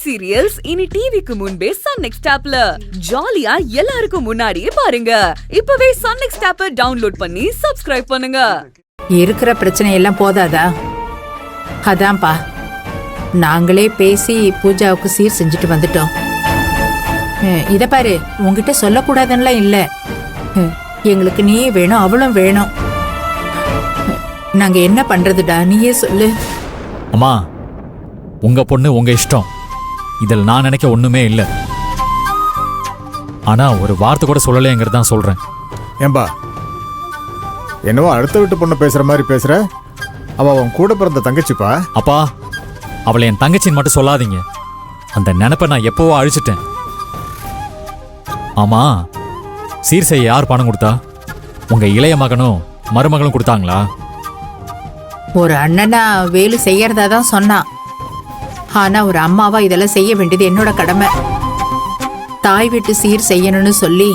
Hit serials இனி டிவிக்கு முன்பே சன் நெக்ஸ்ட் ஆப்ல ஜாலியா எல்லாருக்கும் முன்னாடியே பாருங்க. இப்பவே சன் நெக்ஸ்ட் ஆப்பை டவுன்லோட் பண்ணி சப்ஸ்கிரைப் பண்ணுங்க. இருக்கிற பிரச்சனை எல்லாம் போதாதா? அதான்ப்பா நாங்களே பேசி பூஜாவுக்கு சீர் செஞ்சுட்டு வந்துட்டோம். இத பாரு, உங்ககிட்ட சொல்லக்கூடாதுன்னா இல்ல, எங்களுக்கு நீயே வேணும் அவளும் வேணும். நாங்க என்ன பண்றதுடா, நீயே சொல்லு. அம்மா, உங்க பொண்ணு உங்க இஷ்டம், இதில் நான் நினைக்க ஒண்ணுமே இல்லை. ஆனா ஒரு வார்த்தை கூட சொல்லலைங்கிறதான் சொல்றேன். ஏம்பா, என்னவோ அடுத்த வீட்டு பொண்ணு பேசுற மாதிரி பேசுற? அவன் கூட பிறந்த தங்கச்சிப்பா. அப்பா, அவளை என் தங்கச்சின்னு மட்டும் சொல்லாதீங்க. அந்த நினைப்பை நான் எப்பவோ அழிச்சிட்டேன். ஆமா, சீர் செய்ய யார் பணம் கொடுத்தா? உங்க இளைய மகனும் மருமகளும் கொடுத்தாங்களா? ஒரு அண்ணனா வேலு செய்யறதா தான் சொன்னான். ஆனா ஒரு அம்மாவா இதெல்லாம் செய்ய வேண்டியது என்னோட கடமை. தாய் வீட்டு சீர் செய்யணும்னு சொல்லி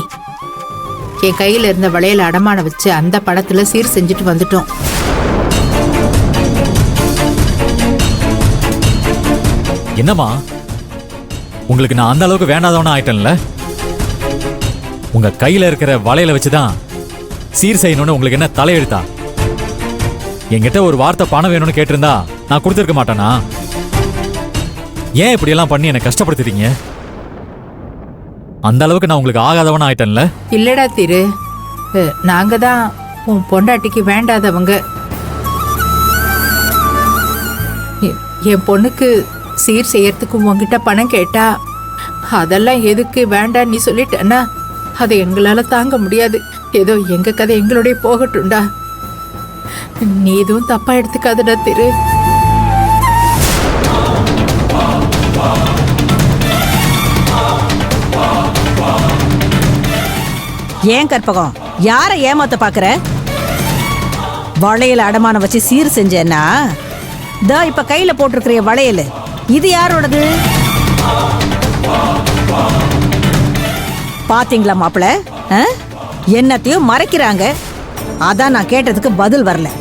என் கையில இருந்த வளையல அடமான வச்சு அந்த படத்துல சீர் செஞ்சுட்டு வந்துட்டோம். என்னம்மா, உங்களுக்கு நான் அந்த அளவுக்கு வேண்டாதவனா ஆயிட்டேன்ல? உங்க கையில இருக்கிற வளையல வச்சுதான் சீர் செய்யணும்னு உங்களுக்கு என்ன தலையெழுத்தா? என்கிட்ட ஒரு வார்த்தை பணம் வேணும்னு கேட்டிருந்தா நான் கொடுத்துருக்க மாட்டேனா? ஏன் இப்படி எல்லாம் பண்ணி என்னை கஷ்டப்படுத்துறீங்க? அந்த அளவுக்கு நான் உங்களுக்கு ஆகாதவனா ஆயிட்டேன்ல? இல்லடா திரு, நாங்க தான் உன் பொண்டாட்டிக்கு வேண்டாதவங்க. என் பொண்ணுக்கு சீர் செய்யறதுக்கு உங்ககிட்ட பணம் கேட்டா அதெல்லாம் எதுக்கு வேண்டாம் நீ சொல்லிட்டேன்னா அதை எங்களால தாங்க முடியாது. ஏதோ எங்க கதை எங்களுடைய போகட்டும்டா. நீ எதுவும் தப்பா எடுத்துக்காதடா திரு. ஏன் கற்பகம், யார ஏமாத்த பாக்குற? வளையல அடமான வச்சு சீர் செஞ்சேன்னா இப்ப கையில போட்டிருக்கிற வளையல் இது யாரோடது? பாத்தீங்களா மாப்பிள, என்னத்தையும் மறைக்கிறாங்க. அதான் நான் கேட்டதுக்கு பதில் வரல.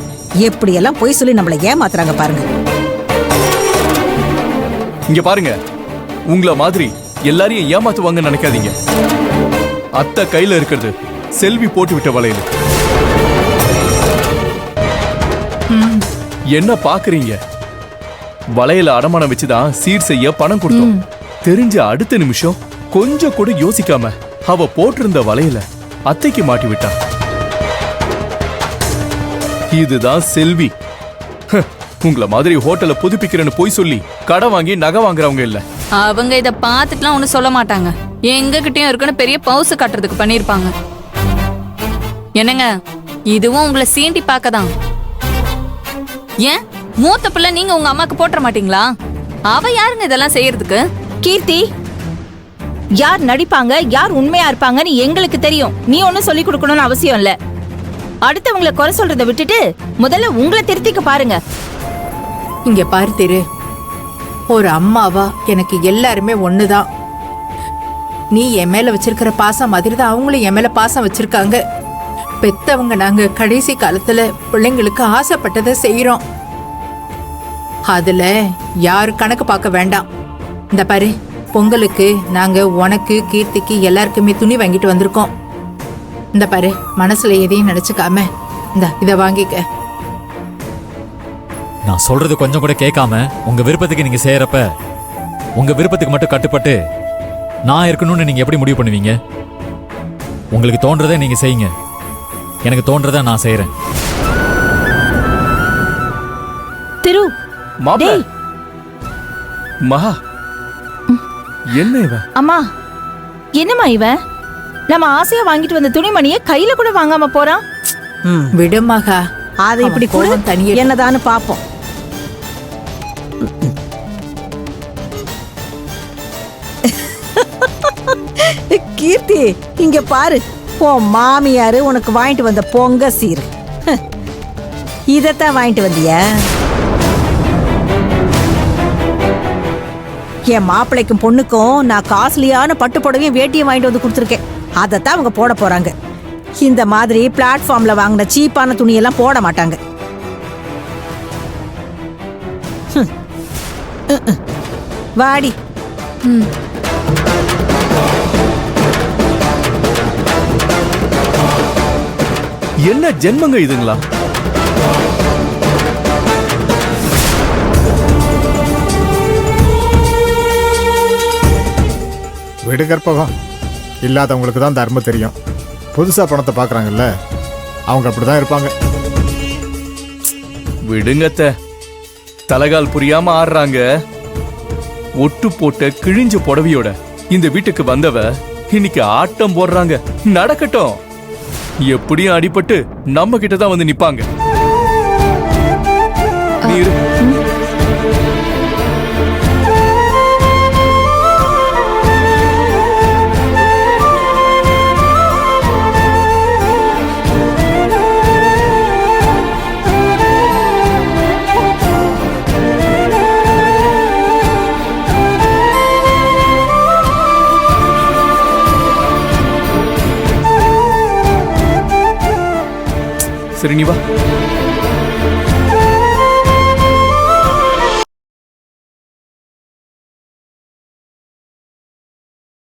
எப்படி எல்லாம் பொய் சொல்லி நம்மள ஏமாத்துறாங்க பாருங்க. இங்க பாருங்க, உங்கள மாதிரி எல்லாரையும் ஏமாத்துவாங்கன்னு நினைக்காதீங்க. அத்தை கையில இருக்கிறது செல்வி போட்டு விட்ட வளையல். என்ன பாக்குறீங்க? வளையல அடமானம் வச்சுதான் சீர் செய்ய பணம் கொடுத்தோம். தெரிஞ்ச அடுத்த நிமிஷம் கொஞ்சம் கூட யோசிக்காம அவ போட்டிருந்த வளையல அத்தைக்கு மாட்டி விட்டா. இதுதான் செல்வி. உங்கள மாதிரி ஹோட்டலை புதுப்பிக்கிறேன்னு போய் சொல்லி கடை வாங்கி நகை வாங்குறவங்க இல்ல. அவங்க இத பாத்துட்டுலாம் ஒண்ணு சொல்ல மாட்டாங்க. எங்க கிட்டயும் இருக்குன்னு பெரிய பவுசு கட்டுறதுக்கு பண்ணிருப்பாங்க. என்னங்க, இதுவும் உங்களை சீண்டி பார்க்கதான். ஏன் மூத்த பிள்ளை நீங்க உங்க அம்மாக்கு போட்டுற மாட்டீங்களா? அவ யாருங்க இதெல்லாம் செய்யறதுக்கு? கீர்த்தி, யார் நடிப்பாங்க யார் உண்மையா இருப்பாங்கன்னு எங்களுக்கு தெரியும். நீ ஒன்னும் சொல்லி கொடுக்கணும்னு அவசியம் இல்ல. அடுத்தவங்களை குறை சொல்றதை விட்டுட்டு முதல்ல உங்களை திருத்திக்க பாருங்க. இங்க பாரு திரு, ஒரு அம்மாவா எனக்கு எல்லாருமே ஒண்ணுதான். நீ என் மேல வச்சிருக்கிற பாசம் மாதிரிதான் அவங்களும் என் மேல பாசம் வச்சிருக்காங்க. பெத்தவங்க நாங்க கடைசி காலத்துல பிள்ளைங்களுக்கு ஆசைப்பட்டதை செய்யறோம். அதுல யாரு கணக்கு பார்க்க வேண்டாம். இந்த பாரு, பொங்கலுக்கு நாங்க உனக்கு கீர்த்திக்கு எல்லாருக்குமே துணி வாங்கிட்டு வந்திருக்கோம். இந்த பாரு, மனசுல எதையும் நினைச்சுக்காம இத வாங்கிக்க. நான் சொல்றது கொஞ்சம் கூட கேட்காம உங்க விருப்பத்துக்கு நீங்க செய்யறப்ப உங்க விருப்பத்துக்கு மட்டும் கட்டுப்பட்டு நான் இருக்கணும்னு நீங்க எப்படி முடிவு பண்ணுவீங்க? உங்களுக்கு தோன்றதை நீங்க செய்யுங்க, எனக்கு தோன்றதை நான் செய்யறேன். திரு, மாப்பிள்ளை, மகா, என்ன இவன்? அம்மா, என்னம்மா இவன்? நம்ம ஆசையா வாங்கிட்டு வந்த துணிமணியை கையில கூட வாங்காம போறான். விடுமாகா, அதை இப்படி கூட தனியே என்னதான்னு பாப்போம். கீர்த்தி, இங்க பாரு, உன் மாமியாரு உனக்கு வாங்கிட்டு வந்த பொங்க சீர். இதத்தான் வாங்கிட்டு வந்திய? என் மாப்பிள்ளைக்கும் பொண்ணுக்கும் நான் காஸ்ட்லியான பட்டு புடவையும் வேட்டியும் வாங்கிட்டு வந்து கொடுத்துருக்கேன். அதைத்தான் அவங்க போட போறாங்க. இந்த மாதிரி பிளாட்ஃபார்ம்ல வாங்கின சீப்பான துணியெல்லாம் போட மாட்டாங்க. வாடி, என்ன ஜென்மங்க இதுங்களா? விடு கற்பகம், இல்லாதவங்களுக்கு தான் தர்ம தெரியும். புதுசா பணத்தை பார்க்கறாங்கல்ல, அவங்க அப்படிதான் இருப்பாங்க. விடுங்கத்த, தலகால் புரியாம ஆடுறாங்க. ஒட்டு போட்ட கிழிஞ்ச புடவையோட இந்த வீட்டுக்கு வந்தவ இன்னைக்கு ஆட்டம் போடுறாங்க. நடக்கட்டும், எப்படியும் அடிபட்டு நம்ம கிட்ட தான் வந்து நிப்பாங்க. நீ இரு. சரி, நீ வா.